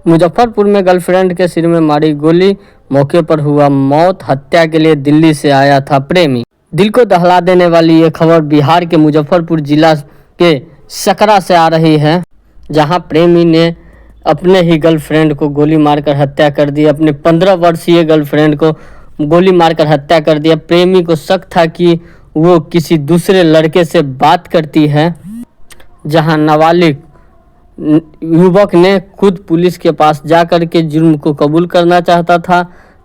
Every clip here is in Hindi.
मुजफ्फरपुर में गर्लफ्रेंड के सिर में मारी गोली, मौके पर हुआ मौत। हत्या के लिए दिल्ली से आया था प्रेमी। दिल को दहला देने वाली ये खबर बिहार के मुजफ्फरपुर जिला के सकरा से आ रही है, जहां प्रेमी ने अपने ही गर्लफ्रेंड को गोली मारकर हत्या कर दी। अपने 15 वर्षीय गर्लफ्रेंड को गोली मारकर हत्या कर दिया। प्रेमी को शक था कि वो किसी दूसरे लड़के से बात करती है। जहां नाबालिग युवक ने खुद पुलिस के पास जाकर के जुर्म को कबूल करना चाहता था,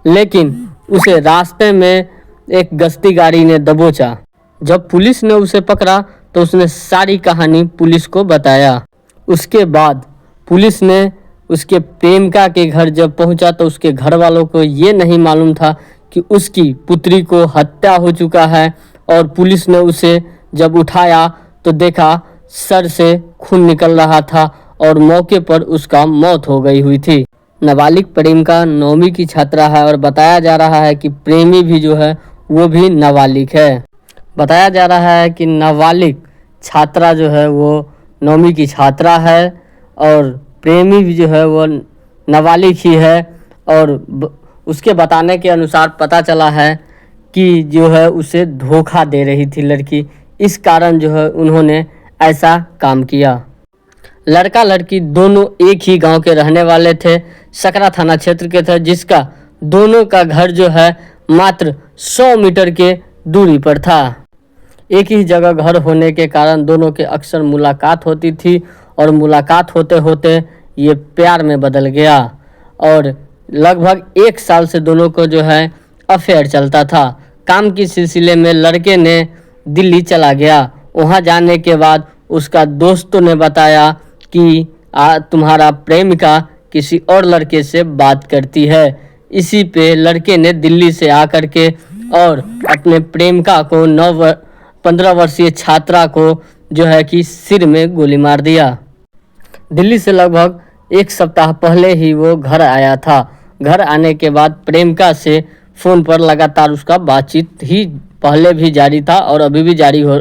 लेकिन उसे रास्ते में एक गश्ती गाड़ी ने दबोचा। जब पुलिस ने उसे पकड़ा तो उसने सारी कहानी पुलिस को बताया। उसके बाद पुलिस ने उसके प्रेमिका के घर जब पहुंचा तो उसके घर वालों को ये नहीं मालूम था कि उसकी पुत्री को हत्या हो चुका है। और पुलिस ने उसे जब उठाया तो देखा सर से खून निकल रहा था और मौके पर उसका मौत हो गई हुई थी। नाबालिग प्रेमिका 9वीं की छात्रा है और बताया जा रहा है कि प्रेमी भी जो है वो भी नाबालिग है। बताया जा रहा है कि नाबालिग छात्रा जो है वो 9वीं की छात्रा है और प्रेमी भी जो है वो नाबालिग ही है। और उसके बताने के अनुसार पता चला है कि जो है उसे धोखा दे रही थी लड़की। इस कारण जो है उन्होंने ऐसा काम किया। लड़का लड़की दोनों एक ही गांव के रहने वाले थे, सकरा थाना क्षेत्र के थे, जिसका दोनों का घर जो है मात्र 100 मीटर के दूरी पर था। एक ही जगह घर होने के कारण दोनों के अक्सर मुलाकात होती थी और मुलाकात होते होते ये प्यार में बदल गया और लगभग 1 साल से दोनों को जो है अफेयर चलता था। काम की सिलसिले में लड़के ने दिल्ली चला गया। वहाँ जाने के बाद उसका दोस्तों ने बताया कि तुम्हारा प्रेमिका किसी और लड़के से बात करती है। इसी पे लड़के ने दिल्ली से आकर के और अपने प्रेमिका को 15 वर्षीय छात्रा को जो है कि सिर में गोली मार दिया। दिल्ली से लगभग 1 सप्ताह पहले ही वो घर आया था। घर आने के बाद प्रेमिका से फ़ोन पर लगातार उसका बातचीत ही पहले भी जारी था और अभी भी जारी हो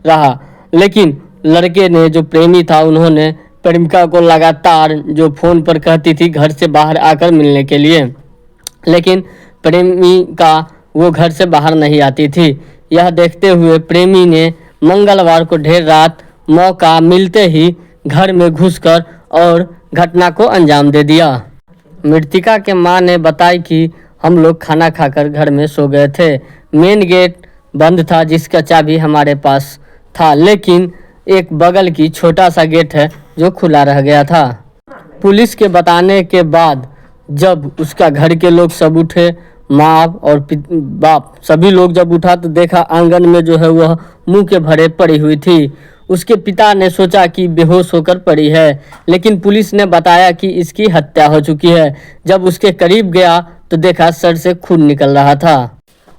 रहा। लेकिन लड़के ने जो प्रेमी था उन्होंने प्रेमिका को लगातार जो फ़ोन पर कहती थी घर से बाहर आकर मिलने के लिए, लेकिन प्रेमिका वो घर से बाहर नहीं आती थी। यह देखते हुए प्रेमी ने मंगलवार को देर रात मौका मिलते ही घर में घुसकर और घटना को अंजाम दे दिया। मृतका के मां ने बताई कि हम लोग खाना खाकर घर में सो गए थे। मेन गेट बंद था जिसका चाबी हमारे पास था, लेकिन एक बगल की छोटा सा गेट है जो खुला रह गया था। पुलिस के बताने के बाद जब उसका घर के लोग सब उठे, माँ और बाप सभी लोग जब उठा तो देखा आंगन में जो है वह मुंह के भरे पड़ी हुई थी। उसके पिता ने सोचा कि बेहोश होकर पड़ी है, लेकिन पुलिस ने बताया कि इसकी हत्या हो चुकी है। जब उसके करीब गया तो देखा सर से खून निकल रहा था।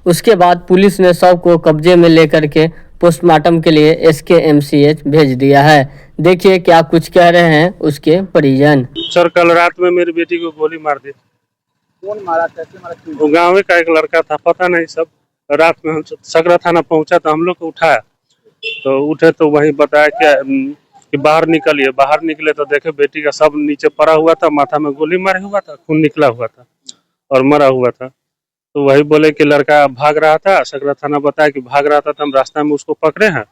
उसके बाद पुलिस ने शव को कब्जे में लेकर के पोस्टमार्टम के लिए SKMCH भेज दिया है। देखिए क्या कुछ कह रहे हैं उसके परिजन। सर कल रात में मेरी बेटी को गोली मार दी। कौन मारा, कैसे मारा? वो गाँव का एक लड़का था, पता नहीं। सब रात में हम सकरा थाना पहुंचा तो हम लोग को उठाया, तो उठे तो वही बताया कि बाहर निकलिए। बाहर निकले तो देखे बेटी का सब नीचे पड़ा हुआ था, माथा में गोली मारे हुआ था, खून निकला हुआ था और मरा हुआ था। तो वही बोले कि लड़का भाग रहा था। सकरा थाना बताया कि भाग रहा था, तो हम रास्ता में उसको पकड़े हैं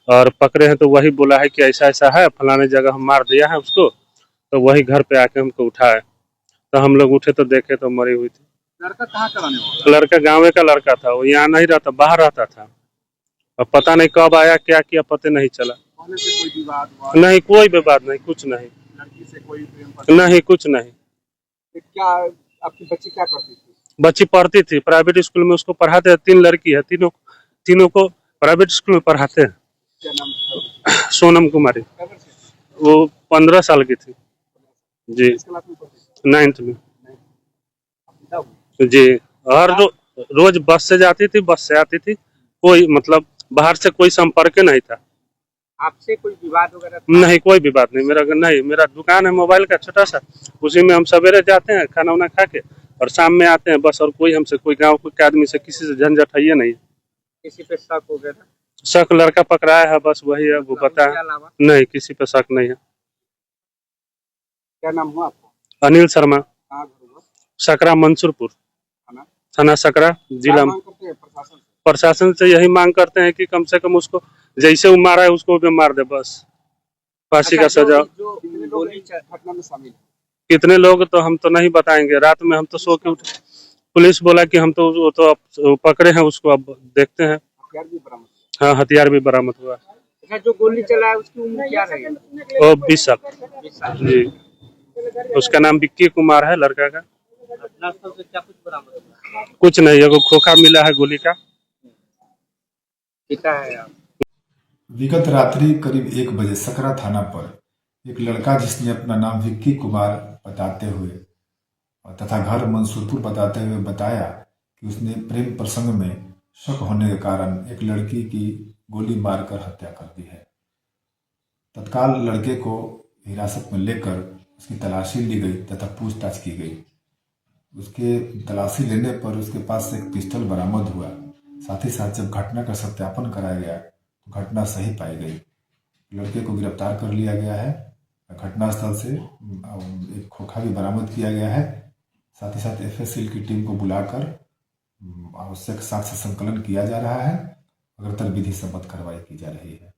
और पकड़े हैं तो वही बोला है कि ऐसा ऐसा है, फलाने जगह हम मार दिया है उसको। तो वही घर पे आके हमको उठाया, तो हम लोग उठे तो देखे तो मरी हुई थी। लड़का कहाँ का रहने वाला? लड़का गाँव का लड़का था, वो यहाँ नहीं रहता, बाहर रहता था। अब पता नहीं कब आया, क्या किया, पता नहीं चला। पहले से कोई विवाद हुआ? नहीं, कोई विवाद नहीं, कुछ नहीं। लड़की से कोई प्रेम? नहीं, कुछ नहीं। क्या आपकी बच्ची क्या करती थी? बच्ची पढ़ती थी, प्राइवेट स्कूल में उसको पढ़ाते हैं। 3 लड़की है, तीनों को प्राइवेट स्कूल में पढ़ाते हैं। क्या नाम था? सोनम कुमारी। वो 15 साल की थी जी, 9th में जी। हर रोज बस से जाती थी, बस से आती थी। कोई मतलब बाहर से कोई संपर्क नहीं था। आपसे कोई विवाद वगैरह? नहीं, कोई विवाद नहीं। मेरा दुकान है मोबाइल का छोटा सा, उसी में हम सवेरे जाते हैं खाना वाना खा के और शाम में आते हैं बस। और कोई हमसे, कोई गांव के आदमी से किसी से झंझट है नहीं। किसी पे शक हो गया था? शक लड़का पकड़ाया है, बस वही है, वो बताया। नहीं, किसी पे शक नहीं है। क्या नाम हुआ आपका? अनिल शर्मा, कहाँ घर हुआ? सकरा मंसूरपुर, थाना? थाना सकरा, क्या जिला। मांग करते हैं प्रशासन से? प्रशासन से यही मांग करते हैं कि कम से कम उसको जैसे वो मारा है उसको भी मार दे, बस फांसी का अच्छा, सजा। जो गोली घटना में शामिल है, कितने लोग तो हम तो नहीं बताएंगे, रात में हम तो सो के उठे, पुलिस बोला कि हम तो वो तो अब पकड़े हैं उसको, अब देखते हैं। हथियार भी बरामद हुआ। हाँ, हथियार भी बरामद हुआ। अच्छा, जो गोली चला है उसकी उम्र क्या रहेगी? वो 20 साल 20 साल। जी। उसका नाम विक्की कुमार है, लड़का का। घटनास्थल से क्या कुछ बरामद हुआ? कुछ नहीं, एगो खोखा मिला है गोली का। पिता है आप? विगत रात्रि करीब 1 बजे सकरा थाना पर एक लड़का जिसने अपना नाम विक्की कुमार बताते हुए तथा घर मंसूरपुर बताते हुए बताया कि उसने प्रेम प्रसंग में शक होने के कारण एक लड़की की गोली मारकर हत्या कर दी है। तत्काल लड़के को हिरासत में लेकर उसकी तलाशी ली गई तथा पूछताछ की गई। उसके तलाशी लेने पर उसके पास से एक पिस्टल बरामद हुआ। साथ ही साथ जब घटना का सत्यापन कराया गया तो घटना सही पाई गई। लड़के को गिरफ्तार कर लिया गया है। घटनास्थल से एक खोखा भी बरामद किया गया है। साथ ही साथ एफएसएल की टीम को बुलाकर आवश्यक साक्ष्य संकलन किया जा रहा है। अग्रतर विधि सम्मत कार्रवाई की जा रही है।